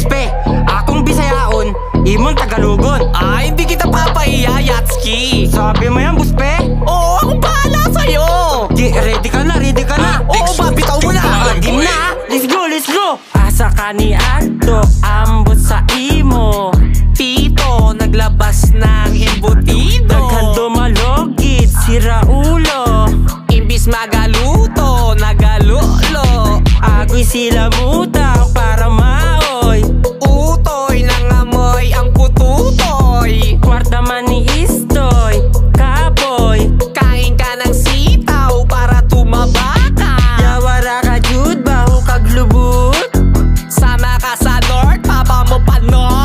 buspe. Akong Bisayaon, imong Tagalogon. Ay, hindi kita papahiya, Yatski. Sabi mo yan, buspe? Oo, akong bahala sa'yo. Di, ready ka na, ready ka na. Oo ba, bitaw mo na. Game na, let's go, let's go. Asa ka ni Aldo, ambot sa imo. Tito, naglabas ng embutido. Naghando malogid, sira ulo. Imbis magaluto, nagalolo. Agoy sila mutang para maoy. Utoy, nangamoy ang pututoy. Kwarta man ni Istoy, kaboy. Kain ka ng sitaw para tumaba ka. Yawara ka jud, baho kag lubot. Sama ka sa North, papa mo pa North.